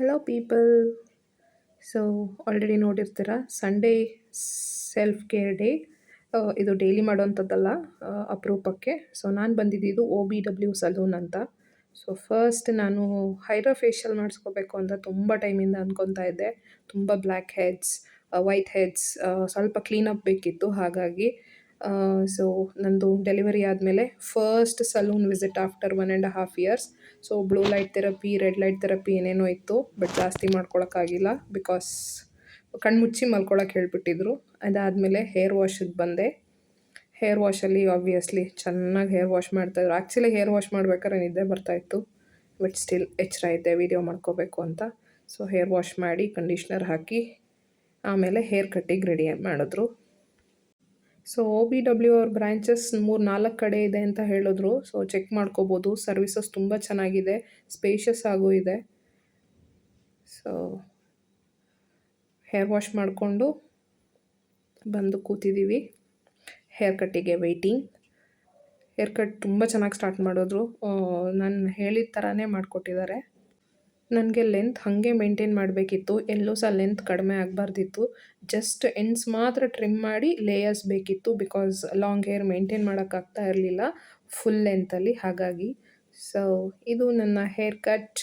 Hello people. So already ನೋಡಿರ್ತೀರ Sunday self care day. ಇದು daily ಮಾಡೋವಂಥದ್ದಲ್ಲ, ಅಪರೂಪಕ್ಕೆ. ಸೊ ನಾನು ಬಂದಿದ್ದು OBW ಸಲೂನ್ ಅಂತ. ಸೊ ಫಸ್ಟ್ ನಾನು ಹೈಡ್ರಾ ಫೇಶಿಯಲ್ ಮಾಡಿಸ್ಕೋಬೇಕು ಅಂತ ತುಂಬ ಟೈಮಿಂದ ಅಂದ್ಕೊತಾ ಇದ್ದೆ. ತುಂಬ ಬ್ಲ್ಯಾಕ್ ಹೆಡ್ಸ್, ವೈಟ್ ಹೆಡ್ಸ್, ಸ್ವಲ್ಪ ಕ್ಲೀನಪ್ ಬೇಕಿತ್ತು. ಹಾಗಾಗಿ ಸೊ ನಂದು ಡೆಲಿವರಿ ಆದಮೇಲೆ first salon visit after 1.5 years. So blue light therapy, red light therapy ಏನೇನೋ ಇತ್ತು, ಬಟ್ ಜಾಸ್ತಿ ಮಾಡ್ಕೊಳಕ್ಕಾಗಿಲ್ಲ ಬಿಕಾಸ್ ಕಣ್ಮುಚ್ಚಿ ಮಲ್ಕೊಳಕ್ಕೆ ಹೇಳ್ಬಿಟ್ಟಿದ್ರು. ಅದಾದಮೇಲೆ ಹೇರ್ ವಾಶಿಗೆ ಬಂದೆ. ಹೇರ್ ವಾಶಲ್ಲಿ ಆಬ್ವಿಯಸ್ಲಿ ಚೆನ್ನಾಗಿ ಹೇರ್ ವಾಶ್ ಮಾಡ್ತಾಯಿದ್ರು. ಆ್ಯಕ್ಚುಲಿ ಹೇರ್ ವಾಶ್ ಮಾಡ್ಬೇಕಾದ್ರೆ ನಿದ್ದೆ ಬರ್ತಾಯಿತ್ತು, ಬಟ್ ಸ್ಟಿಲ್ ಎಚ್ಚರ ಇದ್ದೆ ವೀಡಿಯೋ ಮಾಡ್ಕೋಬೇಕು ಅಂತ. ಸೊ ಹೇರ್ ವಾಶ್ ಮಾಡಿ ಕಂಡೀಷ್ನರ್ ಹಾಕಿ ಆಮೇಲೆ ಹೇರ್ ಕಟ್ಟಿಗೆ ರೆಡಿ ಮಾಡಿದ್ರು. ಸೊ OBW ಅವ್ರ ಬ್ರ್ಯಾಂಚಸ್ 3-4 ಕಡೆ ಇದೆ ಅಂತ ಹೇಳಿದ್ರು. ಸೊ ಚೆಕ್ ಮಾಡ್ಕೋಬೋದು. ಸರ್ವಿಸಸ್ ತುಂಬ ಚೆನ್ನಾಗಿದೆ, ಸ್ಪೇಷಿಯಸ್ ಆಗೂ ಇದೆ. ಸೊ ಹೇರ್ ವಾಶ್ ಮಾಡಿಕೊಂಡು ಬಂದು ಕೂತಿದ್ದೀವಿ. ಹೇರ್ ಕಟ್ಟಿಗೆ ವೆಯ್ಟಿಂಗ್. ಹೇರ್ ಕಟ್ ತುಂಬ ಚೆನ್ನಾಗಿ ಸ್ಟಾರ್ಟ್ ಮಾಡಿದ್ರು. ನಾನು ಹೇಳಿದ ಥರನೇ ಮಾಡಿಕೊಟ್ಟಿದ್ದಾರೆ. ನನಗೆ ಲೆಂತ್ ಹಾಗೆ ಮೇಂಟೈನ್ ಮಾಡಬೇಕಿತ್ತು, ಎಲ್ಲೂ ಸಹ ಲೆಂತ್ ಕಡಿಮೆ ಆಗಬಾರ್ದಿತ್ತು. ಜಸ್ಟ್ ಎಂಡ್ಸ್ ಮಾತ್ರ ಟ್ರಿಮ್ ಮಾಡಿ ಲೇಯರ್ಸ್ ಬೇಕಿತ್ತು, ಬಿಕಾಸ್ ಲಾಂಗ್ ಹೇರ್ ಮೇಂಟೈನ್ ಮಾಡೋಕ್ಕಾಗ್ತಾ ಇರಲಿಲ್ಲ ಫುಲ್ ಲೆಂತಲ್ಲಿ. ಹಾಗಾಗಿ ಸೊ ಇದು ನನ್ನ ಹೇರ್ ಕಟ್.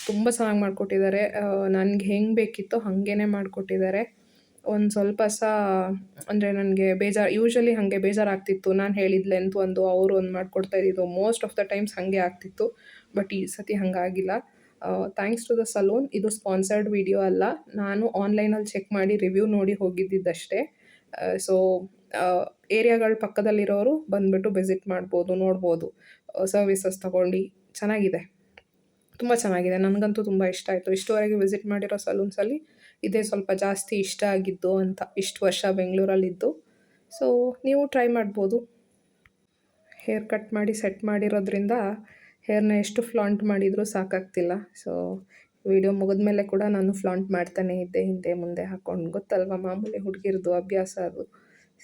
ತುಂಬ ಚೆನ್ನಾಗಿ ಮಾಡಿಕೊಟ್ಟಿದ್ದಾರೆ. ನನಗೆ ಹೆಂಗೆ ಬೇಕಿತ್ತೋ ಹಾಗೇ ಮಾಡಿಕೊಟ್ಟಿದ್ದಾರೆ. ಒಂದು ಸ್ವಲ್ಪ ಸಹ ಅಂದರೆ ನನಗೆ ಯೂಶ್ವಲಿ ಹಾಗೆ ಬೇಜಾರಾಗ್ತಿತ್ತು. ನಾನು ಹೇಳಿದ ಲೆಂತ್ ಒಂದು, ಅವರು ಒಂದು ಮಾಡಿಕೊಡ್ತಾ ಇದ್ದಿದ್ದು. ಮೋಸ್ಟ್ ಆಫ್ ದ ಟೈಮ್ಸ್ ಹಾಗೆ ಆಗ್ತಿತ್ತು, ಬಟ್ ಈ ಸತಿ ಹಾಗಾಗಿಲ್ಲ. Thanks to the salon. ಇದು ಸ್ಪಾನ್ಸರ್ಡ್ ವಿಡಿಯೋ ಅಲ್ಲ, ನಾನು ಆನ್ಲೈನಲ್ಲಿ ಚೆಕ್ ಮಾಡಿ ರಿವ್ಯೂ ನೋಡಿ ಹೋಗಿದ್ದಿದ್ದಷ್ಟೇ. ಸೊ ಏರಿಯಾಗಳ ಪಕ್ಕದಲ್ಲಿರೋರು ಬಂದುಬಿಟ್ಟು ವಿಸಿಟ್ ಮಾಡ್ಬೋದು, ನೋಡ್ಬೋದು, ಸರ್ವಿಸಸ್ ತೊಗೊಂಡು. ಚೆನ್ನಾಗಿದೆ, ತುಂಬ ಚೆನ್ನಾಗಿದೆ. ನನಗಂತೂ ತುಂಬ ಇಷ್ಟ ಆಯಿತು. ಇಷ್ಟುವರೆಗೆ ವಿಸಿಟ್ ಮಾಡಿರೋ ಸಲೂನ್ಸಲ್ಲಿ ಇದೇ ಸ್ವಲ್ಪ ಜಾಸ್ತಿ ಇಷ್ಟ ಆಗಿದ್ದು ಅಂತ, ಇಷ್ಟು ವರ್ಷ ಬೆಂಗಳೂರಲ್ಲಿದ್ದು. ಸೊ ನೀವು ಟ್ರೈ ಮಾಡ್ಬೋದು. ಹೇರ್ ಕಟ್ ಮಾಡಿ ಸೆಟ್ ಮಾಡಿರೋದ್ರಿಂದ ಹೇರ್ನ ಎಷ್ಟು ಫ್ಲಾಂಟ್ ಮಾಡಿದರೂ ಸಾಕಾಗ್ತಿಲ್ಲ. ಸೊ ವಿಡಿಯೋ ಮುಗಿದ್ಮೇಲೆ ಕೂಡ ನಾನು ಫ್ಲಾಂಟ್ ಮಾಡ್ತಾನೇ ಇದ್ದೆ, ಹಿಂದೆ ಮುಂದೆ ಹಾಕ್ಕೊಂಡು. ಗೊತ್ತಲ್ವ, ಮಾಮೂಲಿ ಹುಡುಗಿರ್ದು ಅಭ್ಯಾಸ ಅದು.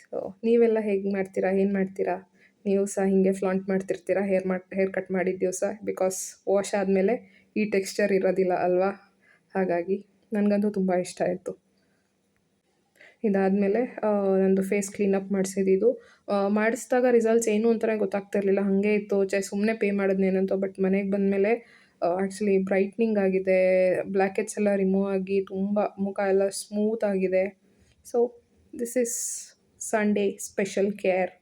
ಸೊ ನೀವೆಲ್ಲ ಹೇಗೆ ಮಾಡ್ತೀರಾ, ಏನು ಮಾಡ್ತೀರಾ? ನೀವು ಸಹ ಹೀಗೆ ಫ್ಲಾಂಟ್ ಮಾಡ್ತಿರ್ತೀರಾ ಹೇರ್ ಕಟ್ ಮಾಡಿದ ದಿವಸ? ಬಿಕಾಸ್ ವಾಶ್ ಆದಮೇಲೆ ಈ ಟೆಕ್ಸ್ಚರ್ ಇರೋದಿಲ್ಲ ಅಲ್ವಾ? ಹಾಗಾಗಿ ನನಗಂತೂ ತುಂಬ ಇಷ್ಟ ಆಯಿತು. ಇದಾದಮೇಲೆ ನಂದು ಫೇಸ್ ಕ್ಲೀನಪ್ ಮಾಡಿಸಿದ್ದು. ಮಾಡಿಸಿದಾಗ ರಿಸಲ್ಟ್ಸ್ ಏನು ಅಂತಲೇ ಗೊತ್ತಾಗ್ತಿರ್ಲಿಲ್ಲ, ಹಾಗೆ ಇತ್ತು. ಸುಮ್ಮನೆ ಪೇ ಮಾಡಿದ್ನೇನಂತ. ಬಟ್ ಮನೆಗೆ ಬಂದಮೇಲೆ ಆ್ಯಕ್ಚುಲಿ ಬ್ರೈಟ್ನಿಂಗ್ ಆಗಿದೆ, ಬ್ಲ್ಯಾಕ್ ಹೆಡ್ಸ್ ಎಲ್ಲ ರಿಮೂವ್ ಆಗಿ ತುಂಬ ಮುಖ ಎಲ್ಲ ಸ್ಮೂತ್ ಆಗಿದೆ. So this is Sunday special care.